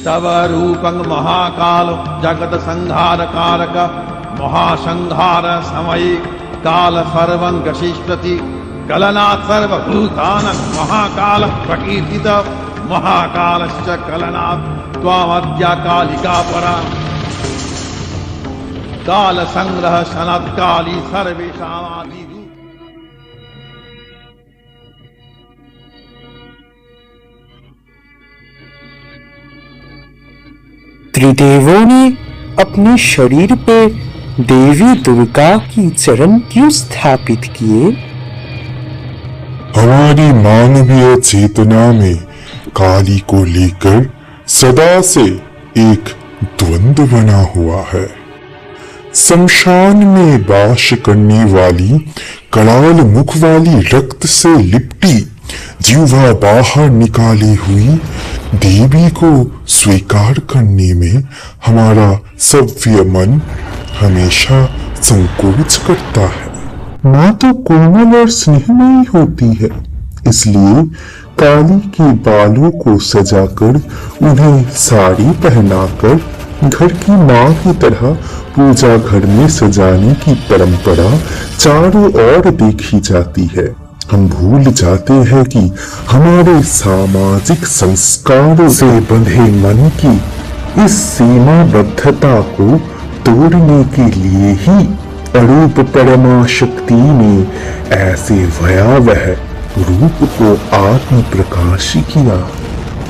तव रूपं महाकाल जगत संहार कारक महासंहार समय काल सर्वं गशिष्यति कलनात् सर्वभूतानां महाकाल प्रकीर्तित महाकालश्च कलनात् त्वामद्या कालिका परा काल संग्रह सनत्काली सर्वेषामादि त्रिदेवों ने अपने शरीर पे देवी दुर्गा की चरण क्यों स्थापित किए? हमारी मानवीय चेतना में काली को लेकर सदा से एक द्वंद्व बना हुआ है। शमशान में वास करने वाली कराल मुख वाली रक्त से लिपटी जीवा बाहर निकाली हुई देवी को स्वीकार करने में हमारा सभ्य मन हमेशा संकोच करता है। माँ तो कोमल और स्नेहमयी होती है, इसलिए काली के बालों को सजाकर उन्हें साड़ी पहनाकर घर की माँ की तरह पूजा घर में सजाने की परंपरा चारों ओर देखी जाती है। हम भूल जाते हैं कि हमारे सामाजिक संस्कारों से बंधे मन की इस सीमाबद्धता को तोड़ने के लिए ही अरूप परमा शक्ति ने ऐसे भयावह रूप को आत्म प्रकाश किया।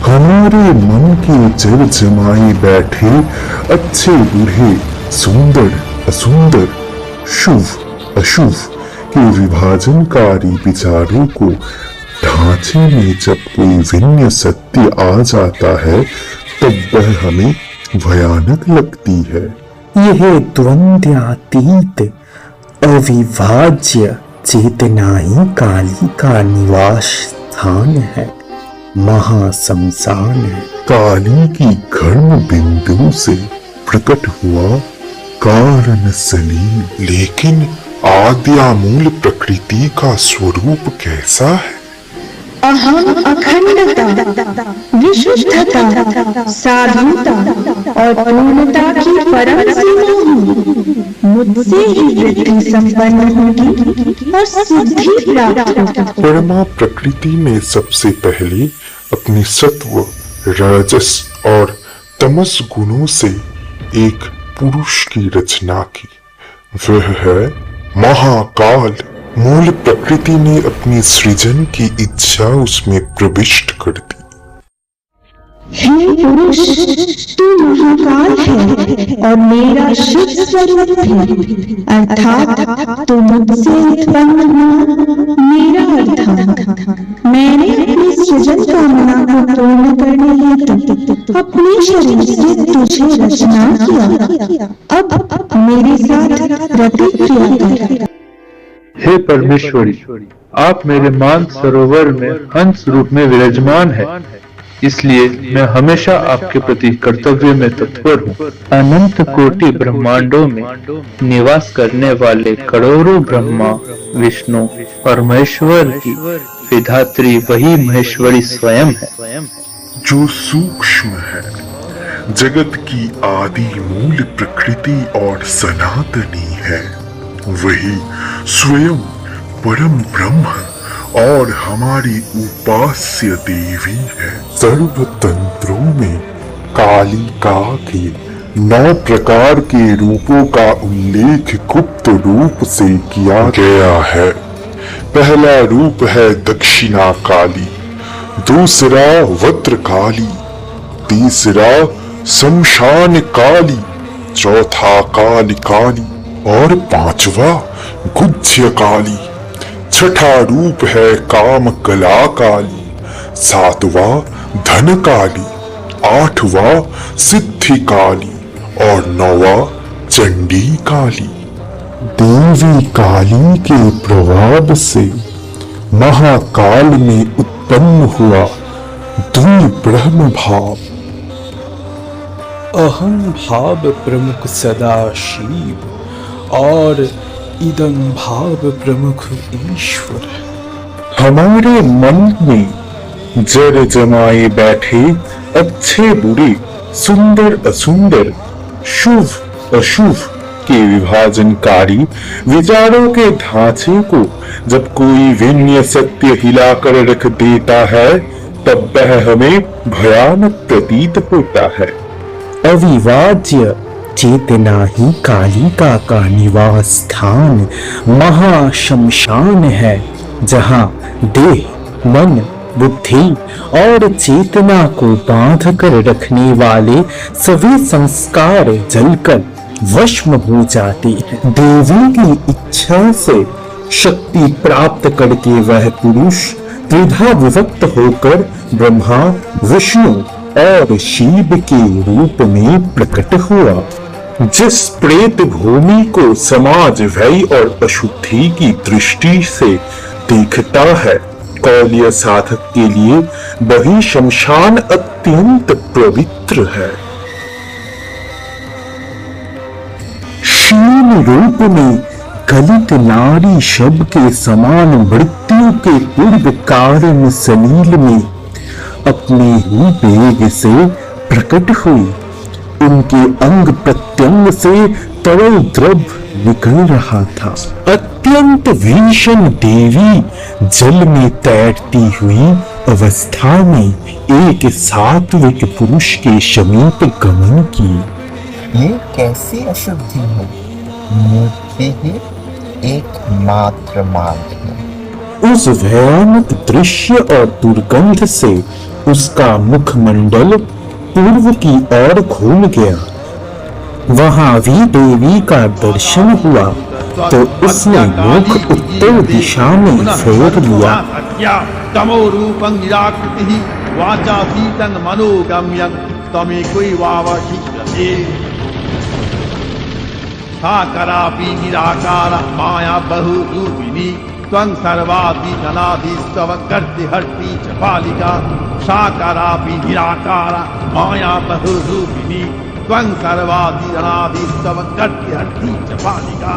हमारे मन के जल जमाए बैठे अच्छे बुरे, सुंदर असुंदर, शुभ अशुभ के विभाजनकारी विचारों को ढांचे में जब कोई भिन्न सत्य आ जाता है तब वह हमें भयानक लगती है। यह द्वंद्वातीत अविभाज्य चेतना ही काली का निवास स्थान है, महाशमशान है। काली की घर्म बिंदु से प्रकट हुआ कारण सलीम, लेकिन आद्या मूल प्रकृति का स्वरूप कैसा है? अहम अखंडता, विशुद्धता, साधुता और पूर्णता की परम सीमा हूँ। मुझसे ही वृद्धि संपन्न होगी और सिद्धि प्राप्त होगी। परमा प्रकृति में सबसे पहले अपने सत्व, रजस और तमस गुणों से एक पुरुष की रचना की। वह है महाकाल। मूल प्रकृति ने अपनी सृजन की इच्छा उसमें प्रविष्ट कर दी। हे पुरुष, तू महाकाल है और मेरा शिव स्वरूप है, अर्थात तू मुझसे उत्पन्न हुआ मेरा अर्धांग। मैंने अपनी सृजन कामना को पूर्ण करने हेतु अपने शरीर से तुझे रचना किया। अब मेरे साथ प्रतिक्रिया कर। हे परमेश्वरी, आप मेरे मान सरोवर में हंस रूप में विराजमान है, इसलिए मैं हमेशा आपके प्रति कर्तव्य में तत्पर हूँ। अनंत कोटि ब्रह्मांडों में निवास करने वाले करोड़ों ब्रह्मा, विष्णु और महेश्वर की विधात्री वही महेश्वरी स्वयं है, जो सूक्ष्म है, जगत की आदि मूल प्रकृति और सनातनी है। वही स्वयं परम ब्रह्म और हमारी उपास्य देवी है। सर्व तंत्रों में कालिका के 9 प्रकार के रूपों का उल्लेख गुप्त रूप से किया गया है। पहला रूप है दक्षिणा काली, दूसरा वज्र काली, तीसरा शमशान काली, चौथा काल काली और पांचवा गुज्य काली। छठा रूप है काम कला काली, सातवां धन काली, आठवां सिद्धि काली और 9वां चंडी काली। देवी काली के प्रभाव से महाकाल में उत्पन्न हुआ द्वि ब्रह्म भाव। अहम भाव प्रमुख सदा शिव और इदं भाव प्रमुख ईश्वर। हमारे मन में जड़ जमाए बैठे अच्छे बुरे, सुंदर असुंदर, शुभ अशुभ के विभाजनकारी विचारों के ढांचे को जब कोई विनय सत्य हिलाकर रख देता है तब वह हमें भयानक प्रतीत होता है। अविभाज्य चेतना ही कालिका का निवास स्थान महाशमशान है, जहाँ देह, मन, बुद्धि और चेतना को बांध कर रखने वाले सभी संस्कार जलकर वश्म हो जाते हैं। देवी की इच्छा से शक्ति प्राप्त करके वह पुरुष त्रिधा विभक्त होकर ब्रह्मा, विष्णु और शिव के रूप में प्रकट हुआ। जिस प्रेत भूमि को समाज व्यय और अशुद्धि की दृष्टि से देखता है, कौलिय साधक के लिए वही शमशान अत्यंत पवित्र है। क्षीण रूप में गलित नारी शब के समान मृत्यु के पूर्व कारण सलील में अपने ही वेग से प्रकट हुई। उनके अंग प्रत्यंग से तरल द्रव्य निकल रहा था। अत्यंत भीषण देवी जल में तैरती हुई अवस्था में एक सात्विक पुरुष के समीप गमन की। ये कैसी अशुद्धि है? मूर्ति ही एकमात्र मार्ग है। उस भयानक दृश्य और दुर्गंध से उसका मुखमंडल पूर्व की ओर घूम गया। वहां भी देवी का दर्शन हुआ तो उसने मुख उत्तर दिशा में फेर लिया। तमो रूपं निराकृति वाचा सीतं मनोगम्यं तमेकैवावशिष्यते। साकरापि निराकार माया बहुरूपिणी त्वं सर्वादि जनादिस्तव कर्ति हर्ति च बालिका। साकरापि निराकार माया बहुरूपिणी त्वं सर्वादि जनादिस्तव कर्ति हर्ति च बालिका।